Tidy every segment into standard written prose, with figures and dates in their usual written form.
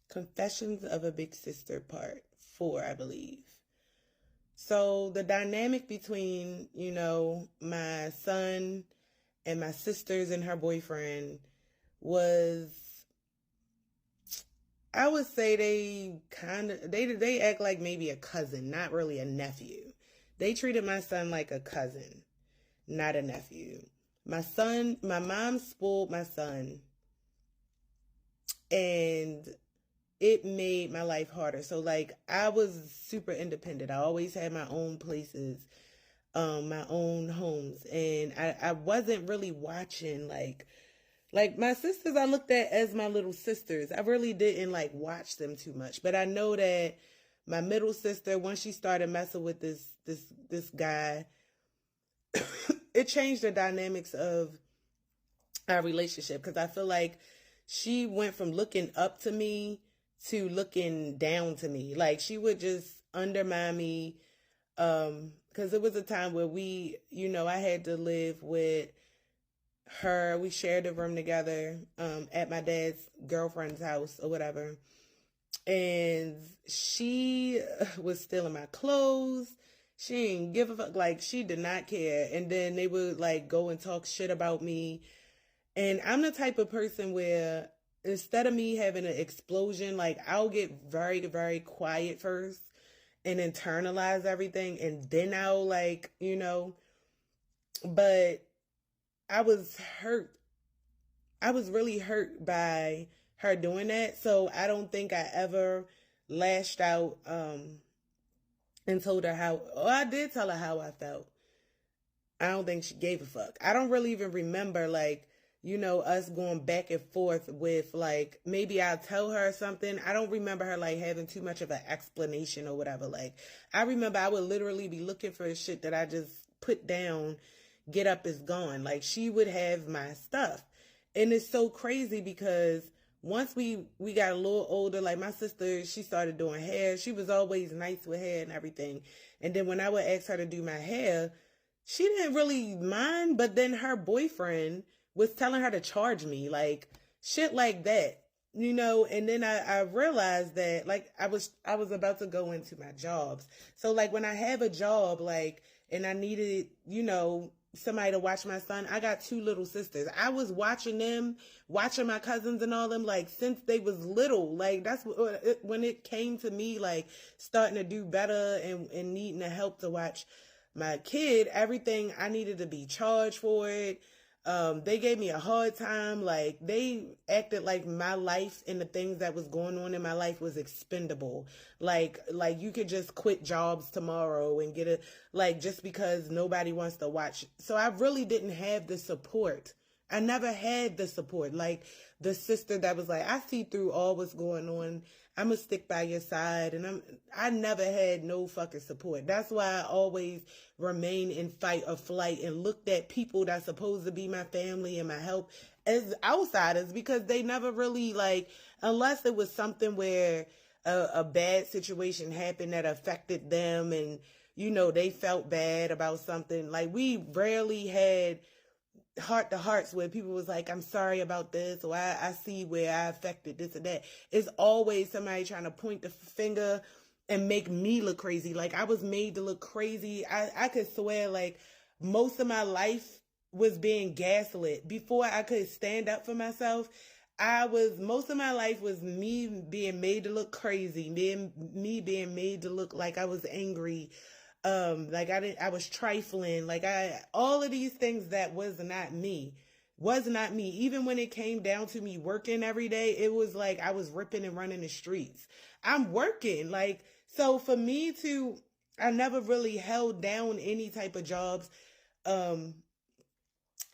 Confessions of a Big Sister Part 4, I believe. So the dynamic between, my son and my sisters and her boyfriend was, I would say they act like maybe a cousin, not really a nephew. They treated my son like a cousin, not a nephew. My mom spoiled my son, and it made my life harder. So like I was super independent. I always had my own places, my own homes, and I wasn't really watching like my sisters I looked at as my little sisters. I really didn't like watch them too much. But I know that my middle sister, once she started messing with this guy, it changed the dynamics of our relationship, because I feel like she went from looking up to me to looking down to me. Like she would just undermine me, because it was a time where I had to live with her. We shared a room together at my dad's girlfriend's house or whatever. And she was stealing my clothes. She didn't give a fuck. Like, she did not care. And then they would like go and talk shit about me. And I'm the type of person where instead of me having an explosion, like I'll get very, very quiet first and internalize everything. And then I'll but I was hurt. I was really hurt by her doing that. So I don't think I ever lashed out and told her how, or I did tell her how I felt. I don't think she gave a fuck. I don't really even remember us going back and forth with like, maybe I'll tell her something. I don't remember her like having too much of an explanation or whatever. Like I remember I would literally be looking for shit that I just put down, get up, is gone. Like she would have my stuff. And it's so crazy because once we got a little older, like my sister, she started doing hair. She was always nice with hair and everything. And then when I would ask her to do my hair, she didn't really mind. But then her boyfriend was telling her to charge me, like shit like that, and then I realized that like I was about to go into my jobs. So like when I have a job, like, and I needed, somebody to watch my son, I got 2 little sisters. I was watching my cousins and all them, like since they was little. Like that's when it came to me, like starting to do better and needing the help to watch my kid, everything I needed to be charged for it. They gave me a hard time. Like they acted like my life and the things that was going on in my life was expendable. Like you could just quit jobs tomorrow and get just because nobody wants to watch. So I really didn't have the support. I never had the support. Like the sister that was like, I see through all what's going on. I'm gonna stick by your side. And I never had no fucking support. That's why I always remain in fight or flight and looked at people that's supposed to be my family and my help as outsiders, because they never really unless it was something where a bad situation happened that affected them and, they felt bad about something. Like we rarely had heart to hearts where people was like, I'm sorry about this, or I see where I affected this or that. It's always somebody trying to point the finger and make me look crazy. Like I was made to look crazy. I could swear like most of my life was being gaslit. Before I could stand up for myself, most of my life was me being made to look crazy, me being made to look like I was angry. I was trifling, all of these things that was not me. Even when it came down to me working every day, it was like I was ripping and running the streets. I'm working, so for me I never really held down any type of jobs in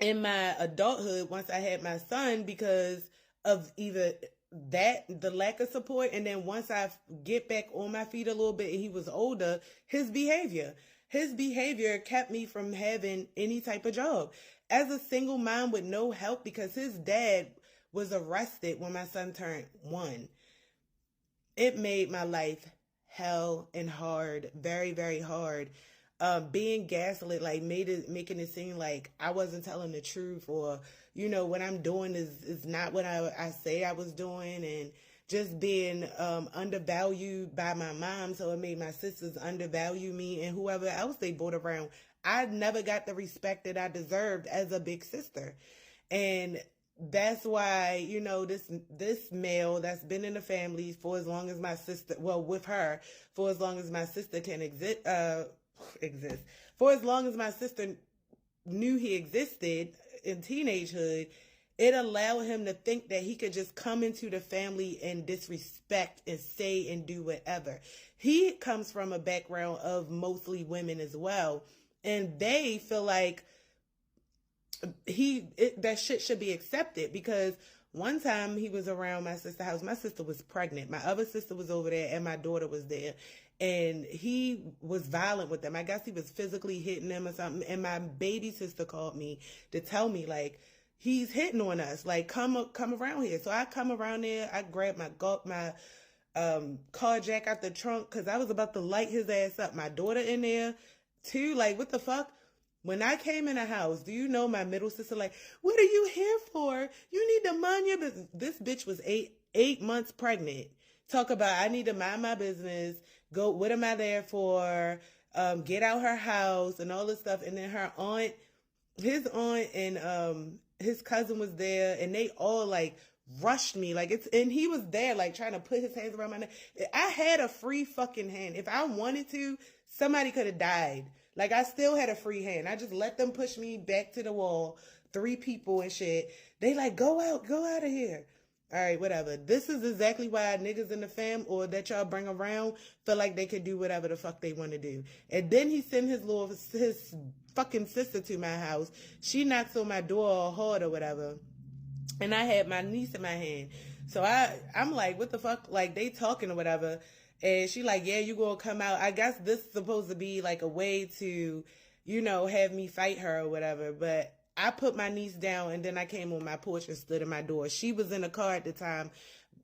my adulthood once I had my son, because of either that, the lack of support, and then once I get back on my feet a little bit and he was older, his behavior kept me from having any type of job. As a single mom with no help, because his dad was arrested when my son turned 1, it made my life hell and hard, very, very hard. Being gaslit, making it seem like I wasn't telling the truth, or what I'm doing is not what I say I was doing, and just being undervalued by my mom. So it made my sisters undervalue me and whoever else they brought around. I never got the respect that I deserved as a big sister. And that's why, this male that's been in the family for as long as my sister, well, with her, for as long as my sister can exist, for as long as my sister knew he existed in teenagehood, it allowed him to think that he could just come into the family and disrespect and say and do whatever. He comes from a background of mostly women as well, and they feel like that shit should be accepted. Because one time he was around my sister's house. My sister was pregnant. My other sister was over there and my daughter was there. And he was violent with them. I guess he was physically hitting them or something. And my baby sister called me to tell me, like, he's hitting on us. Like, come around here. So I come around there. I grab my car jack out the trunk because I was about to light his ass up. My daughter in there too. Like, what the fuck? When I came in the house, do you know my middle sister, like, what are you here for? You need to mind your business. This bitch was eight months pregnant. Talk about, I need to mind my business. Go, what am I there for? Get out her house and all this stuff. And then his aunt and his cousin was there, and they all like rushed me. And he was there like trying to put his hands around my neck. I had a free fucking hand. If I wanted to, somebody could have died. Like, I still had a free hand. I just let them push me back to the wall. 3 people and shit. They like, go out of here. All right, whatever. This is exactly why niggas in the fam or that y'all bring around feel like they could do whatever the fuck they want to do. And then he sent his fucking sister to my house. She knocks on my door all hard or whatever. And I had my niece in my hand. So I'm like, what the fuck? Like, they talking or whatever. And she like, yeah, you gonna come out. I guess this is supposed to be like a way to, have me fight her or whatever. But I put my niece down and then I came on my porch and stood in my door. She was in the car at the time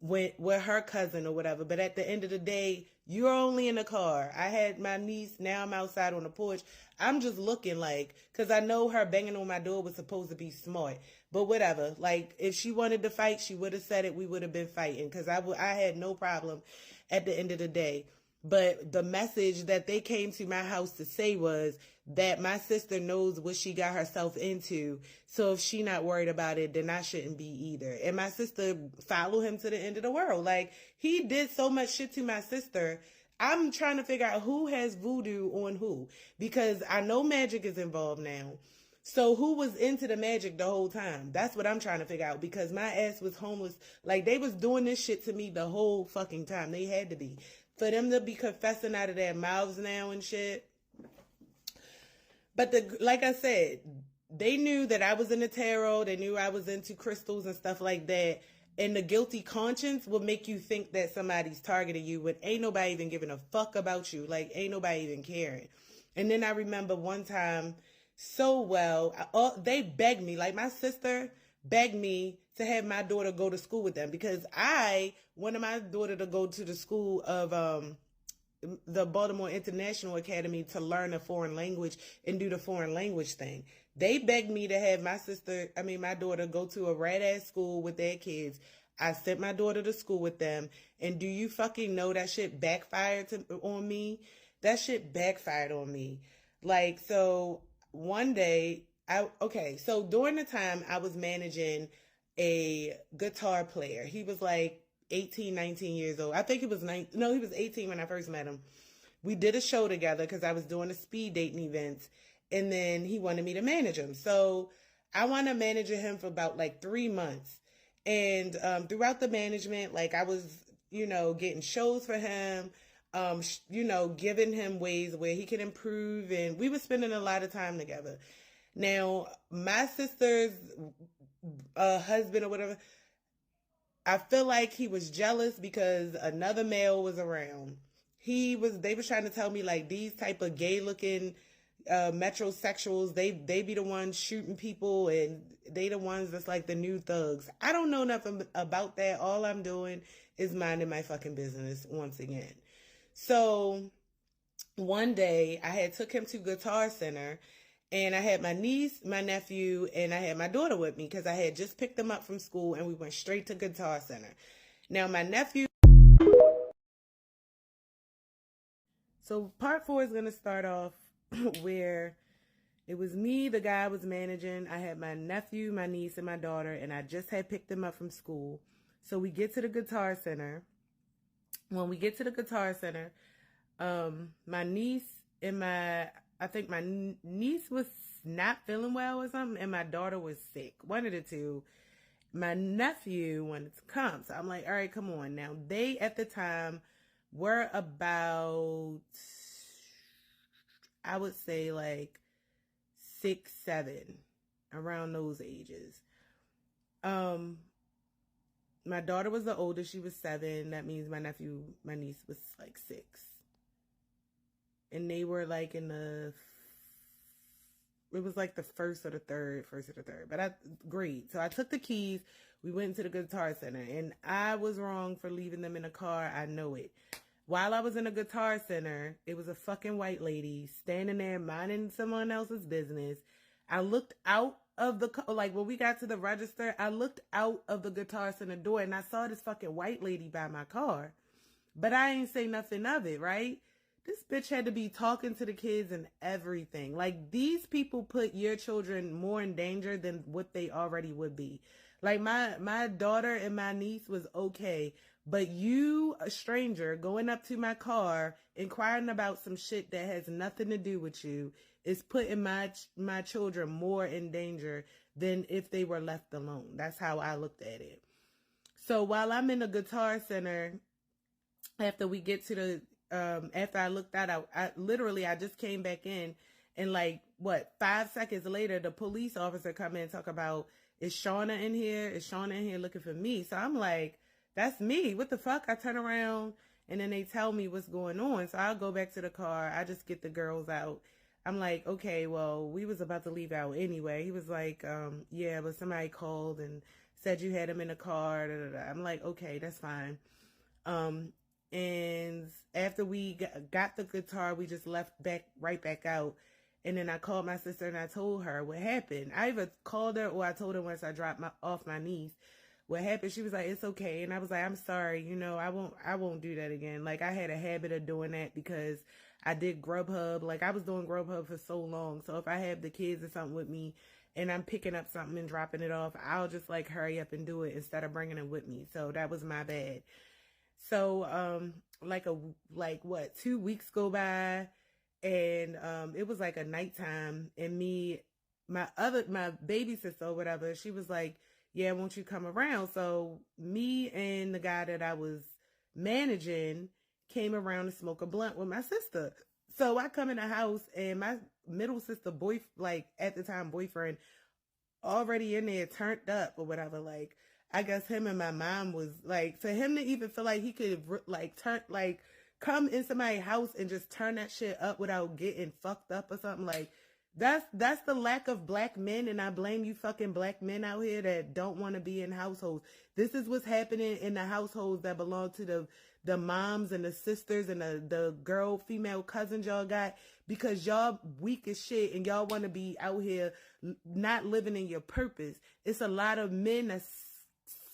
with her cousin or whatever. But at the end of the day, you're only in the car. I had my niece. Now I'm outside on the porch. I'm just looking like, because I know her banging on my door was supposed to be smart. But whatever. Like, if she wanted to fight, she would have said it. We would have been fighting because I had no problem at the end of the day. But the message that they came to my house to say was that my sister knows what she got herself into. So if she not worried about it, then I shouldn't be either. And my sister followed him to the end of the world. Like, he did so much shit to my sister. I'm trying to figure out who has voodoo on who. Because I know magic is involved now. So who was into the magic the whole time? That's what I'm trying to figure out, because my ass was homeless. Like, they was doing this shit to me the whole fucking time. They had to be. For them to be confessing out of their mouths now and shit. But like I said, they knew that I was into tarot. They knew I was into crystals and stuff like that. And the guilty conscience will make you think that somebody's targeting you when ain't nobody even giving a fuck about you. Like, ain't nobody even caring. And then I remember one time so well, they begged me, like my sister begged me to have my daughter go to school with them, because I wanted my daughter to go to the school of the Baltimore International Academy to learn a foreign language and do the foreign language thing. They begged me to have my daughter go to a rat ass school with their kids. I sent my daughter to school with them. And do you fucking know that shit backfired on me? That shit backfired on me. Like, so one day, so during the time I was managing a guitar player. He was like 18, 19 years old. I think he was he was 18 when I first met him. We did a show together because I was doing a speed dating event, and then he wanted me to manage him. So I wound up managing him for about like 3 months. And throughout the management, like, I was, getting shows for him, giving him ways where he could improve, and we were spending a lot of time together. Now, my sister's husband or whatever, I feel like he was jealous because another male was around. They was trying to tell me, like, these type of gay looking metrosexuals, they be the ones shooting people, and they the ones that's like the new thugs. I don't know nothing about that. All I'm doing is minding my fucking business once again. So one day I had took him to Guitar Center, and I had my niece, my nephew, and I had my daughter with me because I had just picked them up from school, and we went straight to Guitar Center. Now, my nephew. So, part 4 is going to start off where it was me, the guy I was managing. I had my nephew, my niece, and my daughter, and I just had picked them up from school. So, we get to the Guitar Center. When we get to the Guitar Center, my niece and I think my niece was not feeling well or something, and my daughter was sick. One of the two. My nephew wanted to come. So I'm like, all right, come on. Now, they at the time were about, I would say like 6, 7, around those ages. My daughter was the oldest. She was 7. That means my niece was like 6. And they were like it was like the first or the third, but grade. So I took the keys. We went into the Guitar Center, and I was wrong for leaving them in the car. I know it. While I was in the Guitar Center, it was a fucking white lady standing there minding someone else's business. I looked out of the, like when we got to the register, I looked out of the Guitar Center door and I saw this fucking white lady by my car. But I ain't say nothing of it, right? This bitch had to be talking to the kids and everything. Like, these people put your children more in danger than what they already would be. Like, my daughter and my niece was okay. But you, a stranger, going up to my car, inquiring about some shit that has nothing to do with you, is putting my children more in danger than if they were left alone. That's how I looked at it. So while I'm in the Guitar Center, after we get to the after I looked out, I just came back in, and like 5 seconds later, the police officer come in and talk about, is Shauna in here? Is Shauna in here looking for me? So I'm like, that's me. What the fuck? I turn around and then they tell me what's going on. So I'll go back to the car. I just get the girls out. I'm like, okay, well, we was about to leave out anyway. He was like, yeah, but somebody called and said you had him in the car. Da, da, da. I'm like, okay, that's fine. And after we got the guitar, we just left right back out. And then I called my sister and I told her what happened. I either called her or I told her once I dropped off my niece what happened. She was like, it's okay. And I was like, I'm sorry. I won't do that again. Like, I had a habit of doing that because I did Grubhub. Like, I was doing Grubhub for so long. So if I have the kids or something with me and I'm picking up something and dropping it off, I'll just like hurry up and do it instead of bringing it with me. So that was my bad. So, 2 weeks go by, and it was like a nighttime, and my baby sister or whatever, she was like, yeah, won't you come around? So me and the guy that I was managing came around to smoke a blunt with my sister. So I come in the house, and my middle sister at the time boyfriend, already in there turned up or whatever. Like, I guess him and my mom was like, for him to even feel like he could come in somebody's house and just turn that shit up without getting fucked up or something, like, that's the lack of black men. And I blame you fucking black men out here that don't want to be in households. This is what's happening in the households that belong to the moms and the sisters and the female cousins y'all got, because y'all weak as shit and y'all want to be out here not living in your purpose. It's a lot of men that's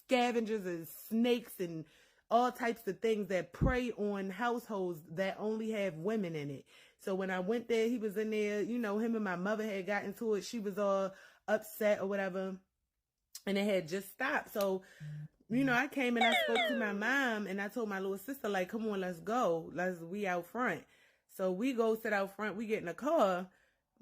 scavengers and snakes and all types of things that prey on households that only have women in it. So when I went there, he was in there, him and my mother had got into it. She was all upset or whatever, and it had just stopped. So, I came and I spoke to my mom, and I told my little sister, like, come on, let's go. We out front. So we go sit out front. We get in the car.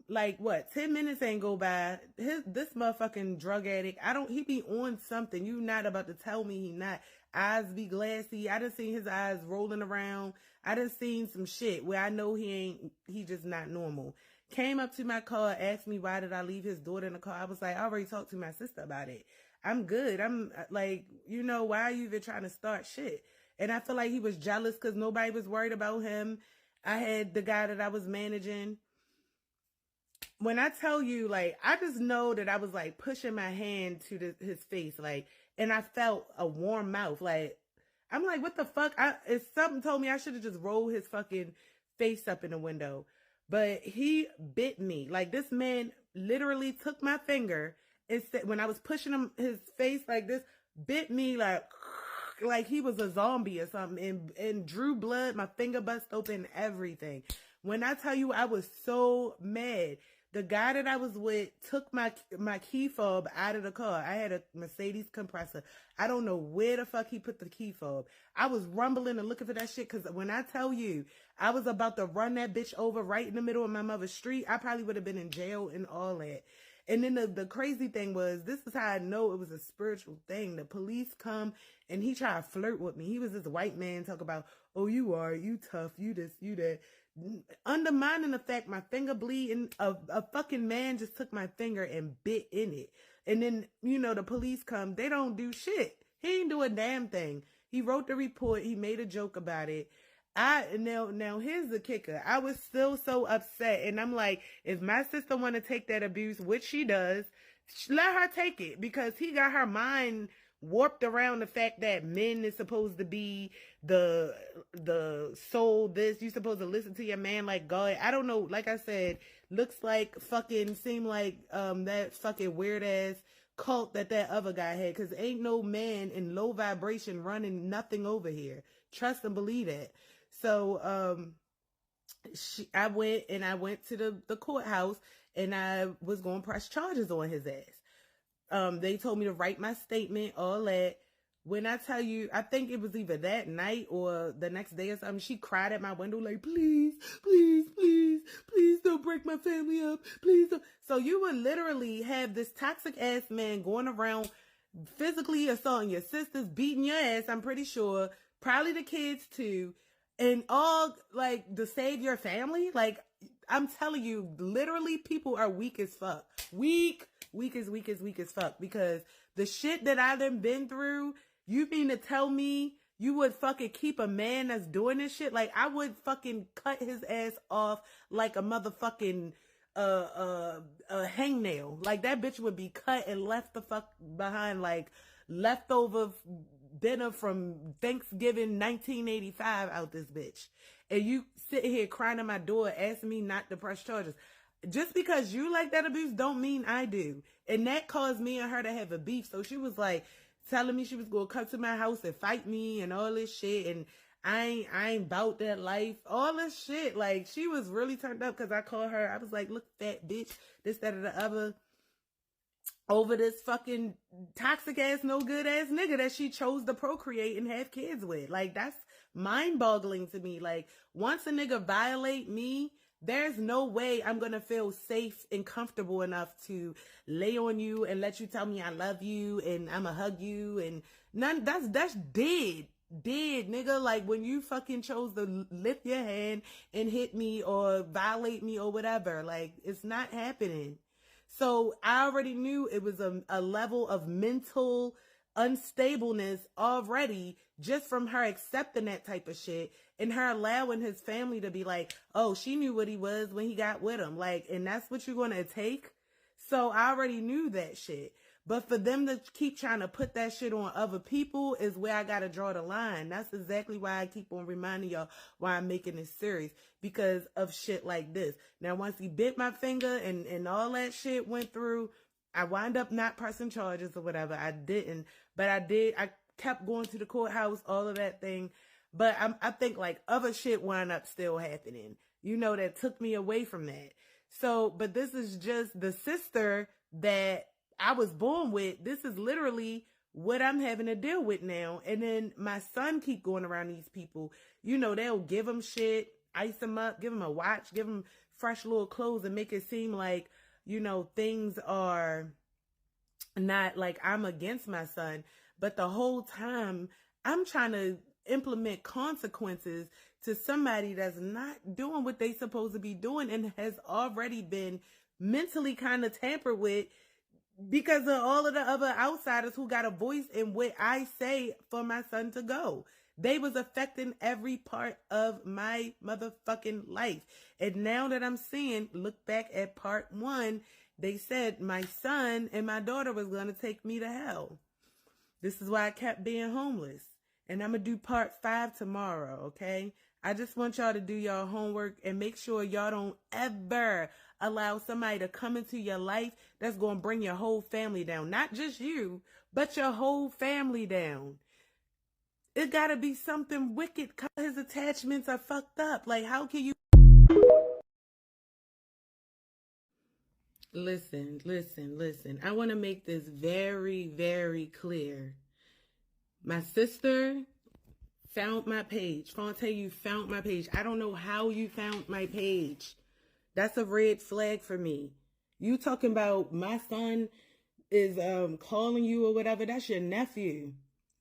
Like, 10 minutes ain't go by. This motherfucking drug addict, he be on something. You not about to tell me he not. Eyes be glassy. I done seen his eyes rolling around. I done seen some shit where I know he just not normal. Came up to my car, asked me why did I leave his daughter in the car. I was like, I already talked to my sister about it. I'm good. I'm like, why are you even trying to start shit? And I feel like he was jealous because nobody was worried about him. I had the guy that I was managing. When I tell you, like, I just know that I was like pushing my hand to his face, like, and I felt a warm mouth. Like, I'm like, what the fuck? If something told me I should have just rolled his fucking face up in the window. But he bit me. Like, this man literally took my finger and said, when I was pushing his face like this, bit me like, like he was a zombie or something, and drew blood. My finger bust open, everything. When I tell you, I was so mad. The guy that I was with took my key fob out of the car. I had a Mercedes compressor. I don't know where the fuck he put the key fob. I was rumbling and looking for that shit, because when I tell you, I was about to run that bitch over right in the middle of my mother's street, I probably would have been in jail and all that. And then the crazy thing was, this is how I know it was a spiritual thing. The police come and he tried to flirt with me. He was this white man talk about, oh, you tough, you this, you that. Undermining the fact my finger bleeding, a fucking man just took my finger and bit in it. And then, the police come, they don't do shit. He ain't do a damn thing. He wrote the report, he made a joke about it. Now here's the kicker. I was still so upset, and I'm like, if my sister want to take that abuse, which she does, let her take it, because he got her mind warped around the fact that men is supposed to be the soul. This, you supposed to listen to your man like God. I don't know. Like I said, looks like seem like that fucking weird ass cult that other guy had, because ain't no man in low vibration running nothing over here. Trust and believe that. So I went to the courthouse, and I was going to press charges on his ass. They told me to write my statement, all that. When I tell you, I think it was either that night or the next day or something, she cried at my window like, please, please, please, please don't break my family up. Please don't. So you would literally have this toxic ass man going around physically assaulting your sisters, beating your ass, I'm pretty sure, probably the kids too, and all like to save your family. Like, I'm telling you, literally people are weak as fuck. Weak as fuck, because the shit that I done been through, you mean to tell me you would fucking keep a man that's doing this shit? Like, I would fucking cut his ass off like a motherfucking hangnail. Like, that bitch would be cut and left the fuck behind like leftover dinner from Thanksgiving 1985 out this bitch. And you sitting here crying at my door asking me not to press charges. Just because you like that abuse don't mean I do. And that caused me and her to have a beef. So she was like telling me she was going to come to my house and fight me and all this shit. And I ain't about that life. All this shit. Like, she was really turned up because I called her. I was like, look, fat bitch, this, that, or the other, over this fucking toxic ass, no good ass nigga that she chose to procreate and have kids with. Like, that's mind boggling to me. Like, once a nigga violate me, there's no way I'm going to feel safe and comfortable enough to lay on you and let you tell me I love you and I'm going to hug you and none. That's dead, nigga. Like, when you fucking chose to lift your hand and hit me or violate me or whatever, like, it's not happening. So I already knew it was a level of mental unstableness already, just from her accepting that type of shit and her allowing his family to be like, oh, she knew what he was when he got with him. Like, and that's what you're going to take? So I already knew that shit. But for them to keep trying to put that shit on other people is where I got to draw the line. That's exactly why I keep on reminding y'all why I'm making this series, because of shit like this. Now, once he bit my finger and all that shit went through, I wound up not pressing charges or whatever. I didn't, but I did. I kept going to the courthouse, all of that thing. But I think like other shit wound up still happening, that took me away from that. So, but this is just the sister that I was born with. This is literally what I'm having to deal with now. And then my son keep going around these people. They'll give him shit, ice him up, give him a watch, give him fresh little clothes and make it seem like, things are not like I'm against my son. But the whole time I'm trying to implement consequences to somebody that's not doing what they supposed to be doing and has already been mentally kind of tampered with because of all of the other outsiders who got a voice in what I say for my son to go. They was affecting every part of my motherfucking life. And now that I'm seeing, look back at part 1, they said my son and my daughter was going to take me to hell. This is why I kept being homeless. And I'm going to do part 5 tomorrow, okay? I just want y'all to do y'all homework and make sure y'all don't ever allow somebody to come into your life that's going to bring your whole family down. Not just you, but your whole family down. It gotta be something wicked because his attachments are fucked up. Like, how can you... Listen. I want to make this very, very clear. My sister found my page. Fonte, you found my page. I don't know how you found my page. That's a red flag for me. You talking about my son is calling you or whatever. That's your nephew.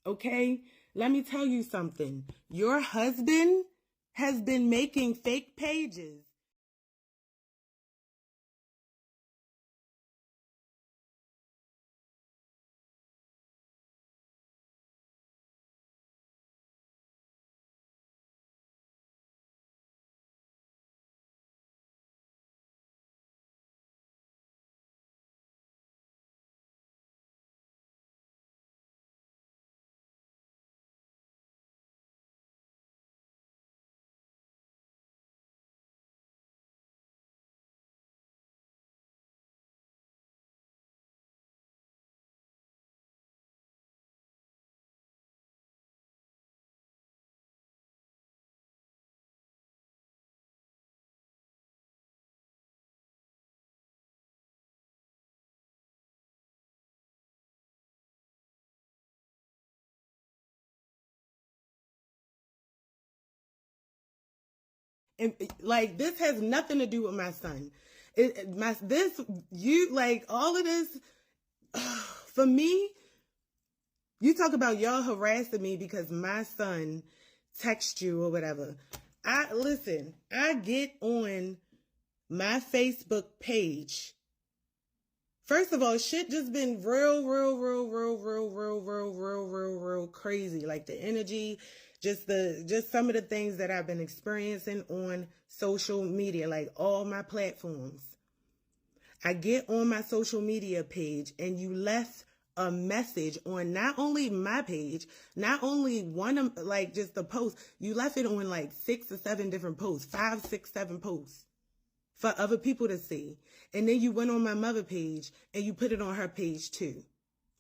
Okay? Let me tell you something. Your husband has been making fake pages. And like, this has nothing to do with my son. All of this, for me, you talk about y'all harassing me because my son text you or whatever. I get on my Facebook page. First of all, shit just been real crazy. Like the energy, just some of the things that I've been experiencing on social media, like all my platforms. I get on my social media page and you left a message on not only my page, not only one of like just the post, you left it on like 6 or 7 different posts, 5, 6, 7 posts for other people to see. And then you went on my mother page and you put it on her page too.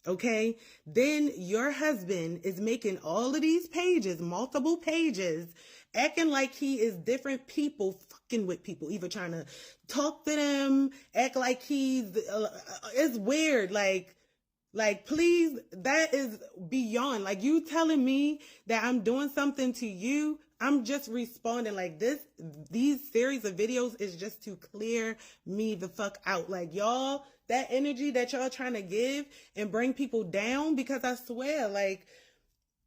Okay? Then your husband is making all of these pages, multiple pages, acting like he is different people, fucking with people, either trying to talk to them, act like it's weird. Like, please, that is beyond. Like, you telling me that I'm doing something to you, I'm just responding like this. These series of videos is just to clear me the fuck out. Like, y'all, that energy that y'all trying to give and bring people down, because I swear, like,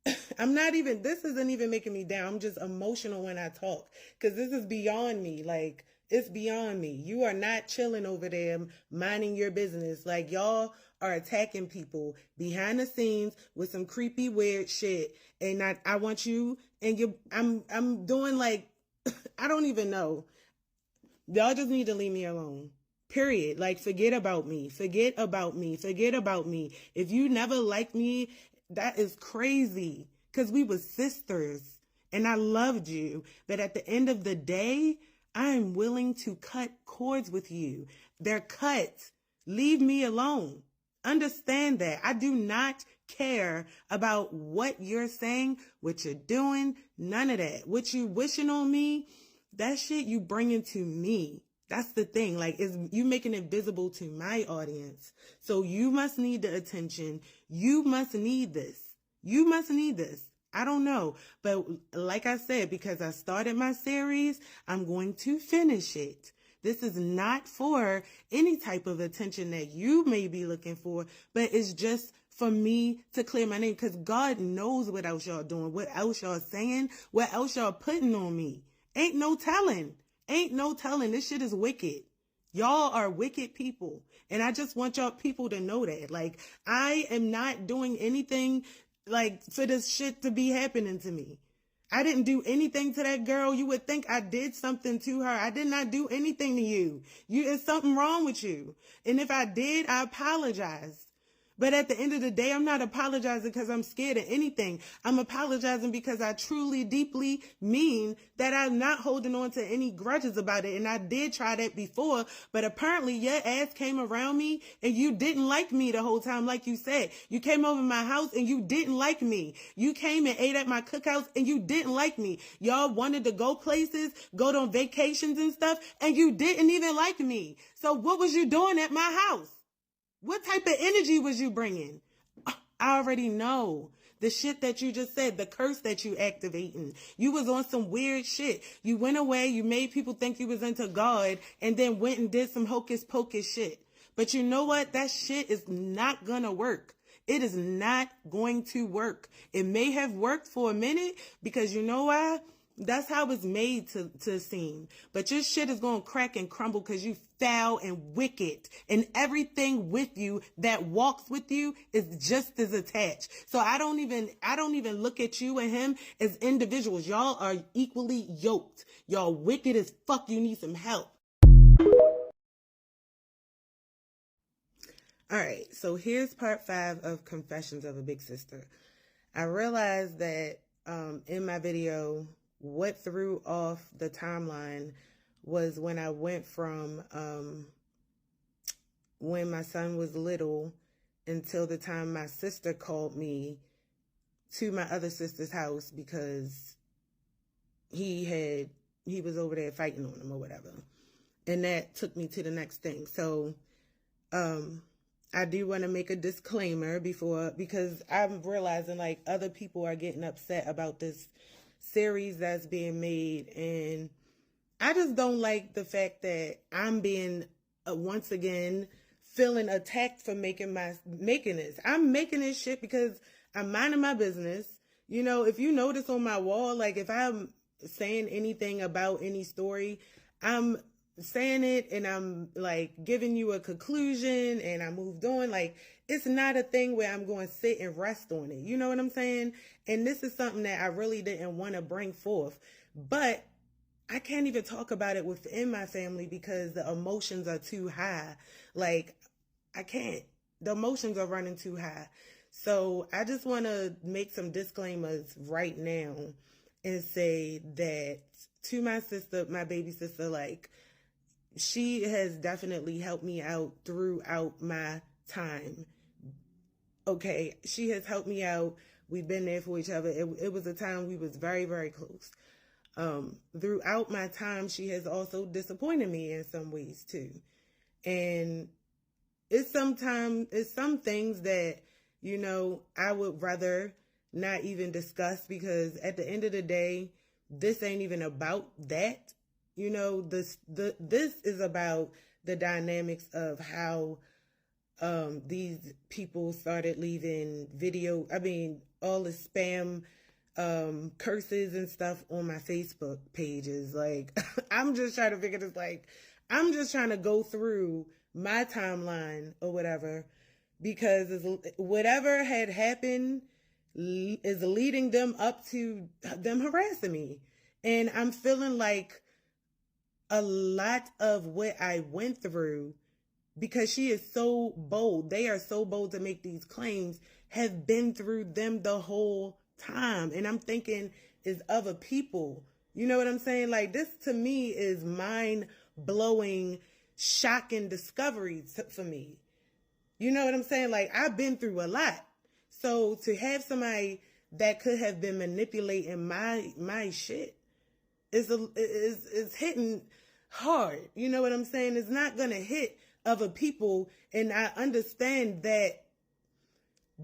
this isn't even making me down. I'm just emotional when I talk because this is beyond me. Like, it's beyond me. You are not chilling over there minding your business. Like, y'all are attacking people behind the scenes with some creepy, weird shit. And I want you and I'm doing like, I don't even know. Y'all just need to leave me alone. Period. Like, forget about me. Forget about me. Forget about me. If you never liked me, that is crazy. Because we were sisters. And I loved you. But at the end of the day, I am willing to cut cords with you. They're cut. Leave me alone. Understand that. I do not care about what you're saying, what you're doing, none of that. What you wishing on me, that shit you bringing to me. That's the thing. Like, you making it visible to my audience. So you must need the attention. You must need this. You must need this. I don't know. But like I said, because I started my series, I'm going to finish it. This is not for any type of attention that you may be looking for, but it's just for me to clear my name, because God knows what else y'all doing, what else y'all saying, what else y'all putting on me. Ain't no telling. Ain't no telling. This shit is wicked. Y'all are wicked people. And I just want y'all people to know that. Like, I am not doing anything like for this shit to be happening to me. I didn't do anything to that girl. You would think I did something to her. I did not do anything to you. There's something wrong with you. And if I did, I apologize. But at the end of the day, I'm not apologizing because I'm scared of anything. I'm apologizing because I truly, deeply mean that I'm not holding on to any grudges about it. And I did try that before, but apparently your ass came around me and you didn't like me the whole time, like you said. You came over my house and you didn't like me. You came and ate at my cookhouse and you didn't like me. Y'all wanted to go places, go on vacations and stuff, and you didn't even like me. So what was you doing at my house? What type of energy was you bringing? I already know. The shit that you just said, the curse that you activating. You was on some weird shit. You went away, you made people think you was into God, and then went and did some hocus pocus shit. But you know what? That shit is not gonna work. It is not going to work. It may have worked for a minute because you know why? That's how it's made to seem. But your shit is going to crack and crumble because you foul and wicked. And everything with you that walks with you is just as attached. So I don't even look at you and him as individuals. Y'all are equally yoked. Y'all wicked as fuck. You need some help. All right. So here's part 5 of Confessions of a Big Sister. I realized that in my video, what threw off the timeline was when I went from when my son was little until the time my sister called me to my other sister's house because he was over there fighting on him or whatever. And that took me to the next thing. So I do want to make a disclaimer because I'm realizing like other people are getting upset about this series that's being made, and I just don't like the fact that I'm being once again feeling attacked for making this. I'm making this shit because I'm minding my business. You know, if you notice on my wall, like if I'm saying anything about any story, I'm saying it and I'm like giving you a conclusion and I moved on. Like it's not a thing where I'm going to sit and rest on it. You know what I'm saying? And this is something that I really didn't want to bring forth, but I can't even talk about it within my family because the emotions are too high. Like I can't, the emotions are running too high. So I just want to make some disclaimers right now and say that to my sister, my baby sister, like, she has definitely helped me out throughout my time. Okay, she has helped me out. We've been there for each other. It was a time we was very, very close. Throughout my time, she has also disappointed me in some ways too. And it's some things that, you know, I would rather not even discuss because at the end of the day, this ain't even about that. You know, this is about the dynamics of how these people started leaving all the spam curses and stuff on my Facebook pages. Like, I'm just trying to figure this, like, I'm just trying to go through my timeline or whatever because whatever had happened is leading them up to them harassing me. And I'm feeling like a lot of what I went through, because she is so bold, they are so bold to make these claims, have been through them the whole time. And I'm thinking is other people. You know what I'm saying? Like, this to me is mind-blowing, shocking discovery for me. You know what I'm saying? Like, I've been through a lot. So to have somebody that could have been manipulating my shit is hitting hard. You know what I'm saying? It's not going to hit other people. And I understand that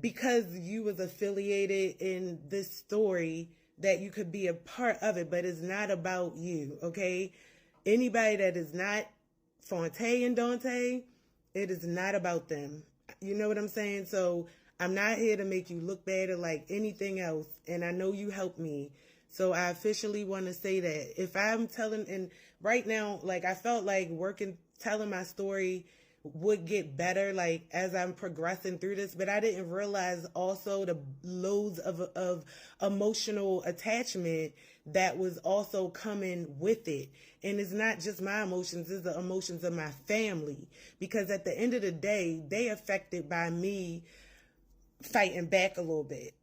because you was affiliated in this story that you could be a part of it, but it's not about you, okay? Anybody that is not Fonte and Dante, it is not about them. You know what I'm saying? So I'm not here to make you look bad or like anything else. And I know you helped me. So I officially want to say that if I'm telling, and right now, like I felt like telling my story would get better, like as I'm progressing through this, but I didn't realize also the loads of emotional attachment that was also coming with it. And it's not just my emotions, it's the emotions of my family. Because at the end of the day, they affected by me fighting back a little bit.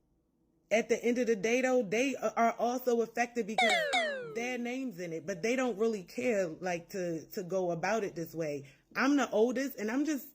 At the end of the day, though, they are also affected because their name's in it, but they don't really care, like, to go about it this way. I'm the oldest, and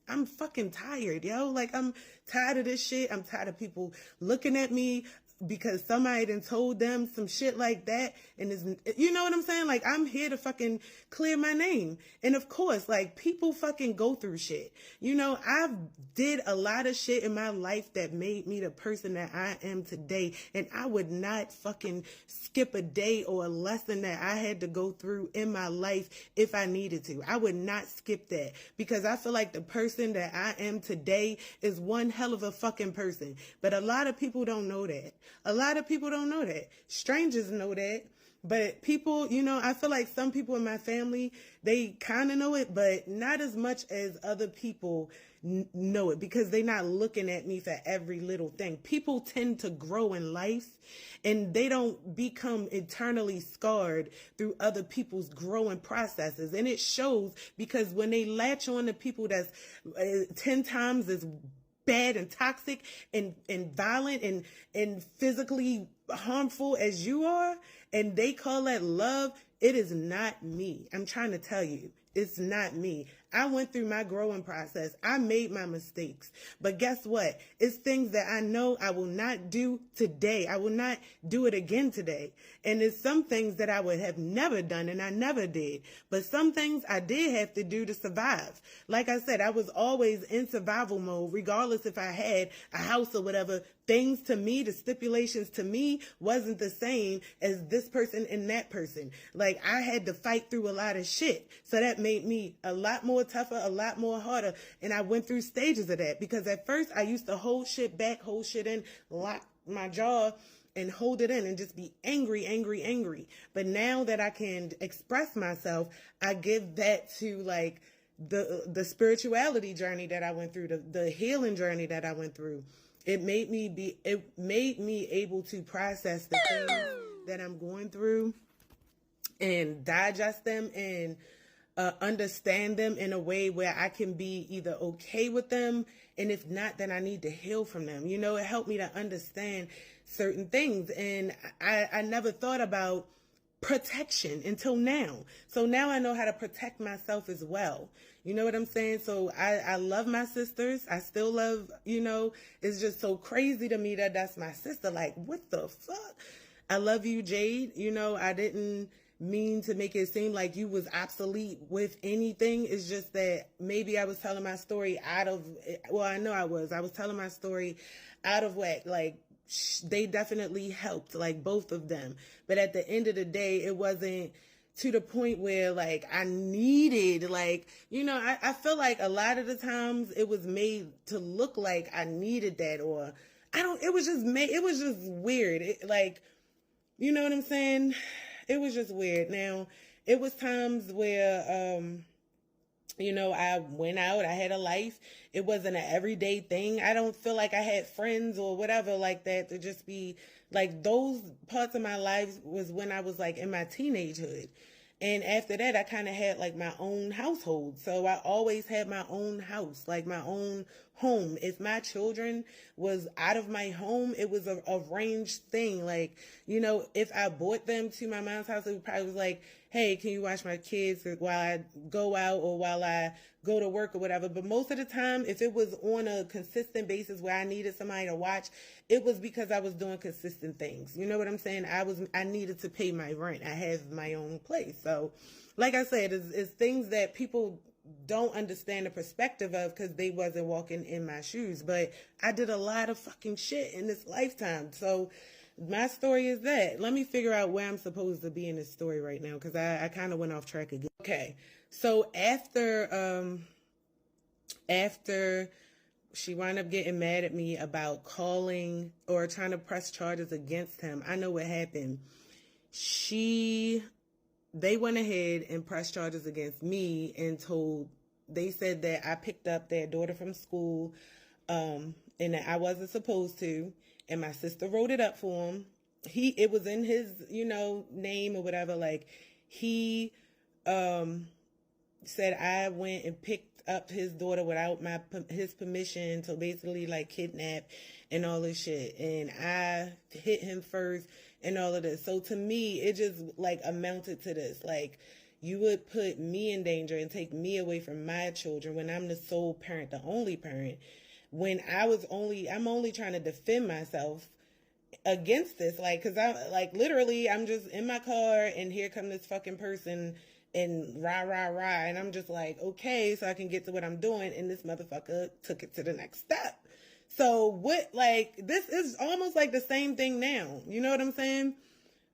I'm fucking tired, yo. Like, I'm tired of this shit. I'm tired of people looking at me because somebody done told them some shit like that, and you know what I'm saying? Like, I'm here to fucking clear my name. And of course, like, people fucking go through shit. You know, I've did a lot of shit in my life that made me the person that I am today, and I would not fucking skip a day or a lesson that I had to go through in my life if I needed to. I would not skip that, because I feel like the person that I am today is one hell of a fucking person. But a lot of people don't know that. A lot of people don't know that. Strangers know that. But people, you know, I feel like some people in my family, they kind of know it, but not as much as other people know it, because they're not looking at me for every little thing. People tend to grow in life, and they don't become eternally scarred through other people's growing processes. And it shows, because when they latch on to people that's 10 times as bad and toxic and violent and physically harmful as you are, and they call that love, it is not me. I'm trying to tell you, it's not me. I went through my growing process. I made my mistakes. But guess what? It's things that I know I will not do today. I will not do it again today. And it's some things that I would have never done, and I never did. But some things I did have to do to survive. Like I said, I was always in survival mode, regardless if I had a house or whatever. Things to me, the stipulations to me wasn't the same as this person and that person. Like, I had to fight through a lot of shit. So that made me a lot more tougher, a lot more harder. And I went through stages of that, because at first I used to hold shit back, hold shit in, lock my jaw and hold it in and just be angry, angry, angry. But now that I can express myself, I give that to, like, the spirituality journey that I went through, the healing journey that I went through. It made me able to process the things that I'm going through and digest them and understand them in a way where I can be either okay with them, and if not, then I need to heal from them. You know, it helped me to understand certain things, and I never thought about protection until now. So now I know how to protect myself as well. You know what I'm saying? So I love my sisters. I still love, you know, it's just so crazy to me that that's my sister. Like, what the fuck? I love you, Jade. You know, I didn't mean to make it seem like you was obsolete with anything. It's just that maybe I was telling my story out of, well, I know I was telling my story out of whack. Like, they definitely helped, like, both of them. But at the end of the day, it wasn't to the point where, like, I needed, like, you know, I feel like a lot of the times it was made to look like I needed that, or it was just weird. Like, you know what I'm saying? It was just weird. Now, it was times where, you know, I went out, I had a life. It wasn't an everyday thing. I don't feel like I had friends or whatever like that to just be like, those parts of my life was when I was like in my teenagehood. And after that, I kind of had like my own household. So I always had my own house, like my own home. If my children was out of my home, it was a arranged thing. Like, you know, if I brought them to my mom's house, it probably was like, hey, can you watch my kids while I go out or while I go to work or whatever. But most of the time, if it was on a consistent basis where I needed somebody to watch, it was because I was doing consistent things. You know what I'm saying? I needed to pay my rent. I have my own place. So, like I said, it's things that people don't understand the perspective of because they wasn't walking in my shoes. But I did a lot of fucking shit in this lifetime. So my story is that. Let me figure out where I'm supposed to be in this story right now, because I kind of went off track again. Okay, so after she wound up getting mad at me about calling or trying to press charges against him, I know what happened. They went ahead and pressed charges against me and told they said that I picked up their daughter from school, and that I wasn't supposed to, and my sister wrote it up for him. It was in his, name or whatever. Like, he said I went and picked up his daughter without his permission, so basically like kidnap and all this shit, and I hit him first and all of this. So to me, it just like amounted to this, like, you would put me in danger and take me away from my children when I'm the sole parent, the only parent, when I'm only trying to defend myself against this, like, because I, like, literally, I'm just in my car and here come this fucking person and rah rah rah, and I'm just like, okay, so I can get to what I'm doing, and this motherfucker took it to the next step. So what, like, this is almost like the same thing now, you know what I'm saying?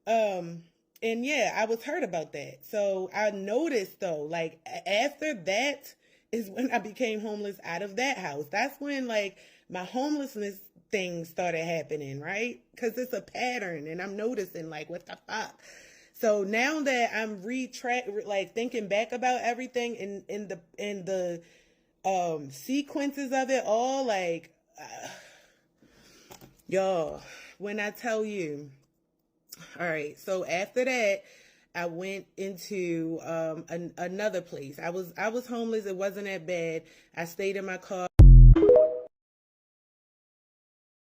And yeah, I was hurt about that. So I noticed though, like, after that is when I became homeless out of that house. That's when, like, my homelessness thing started happening, right? Because it's a pattern, and I'm noticing, like, what the fuck. So now that I'm like, thinking back about everything in the sequences of it all, like, y'all, when I tell you, all right, so after that, I went into another place. I was homeless. It wasn't that bad. I stayed in my car.